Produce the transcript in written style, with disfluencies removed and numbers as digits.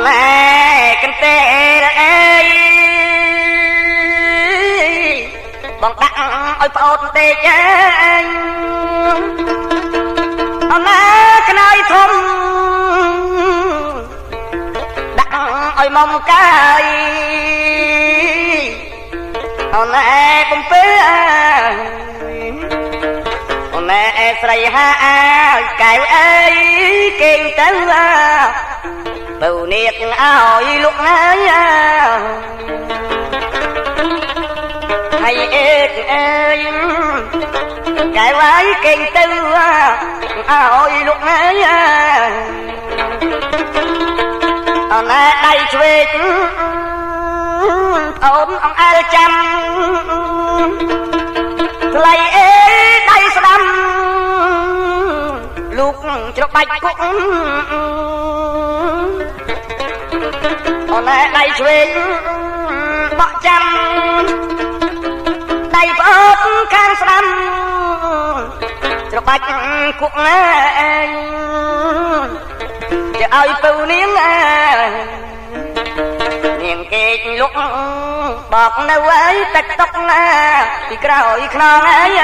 ណែកន្ទេអើយបងដាក់ឲ្យប្អូនទេចាអណែក្នើយធំដាក់ឲ្យមុំកាយអណែបំពេអណែស្រីហាកែវអើយគេងទៅបើនាគឲ្យលុកហើយហើយអេកអើយកែវអើយគេងទៅឲ្យលុកហើយអណែដៃឆ្វេងអូនអង្អែលចាំថ្លៃអេដៃស្ដាំលោកច្របាច់គុកអូនដៃឆ្វេងបក់ចាំដៃប្អូនខាងស្ដាំច្របាច់គុកណាជាឲ្យពៅនាងនាងគេចលុកបកនៅឯទឹកតុកណាពីក្រោយខ្នងអើយ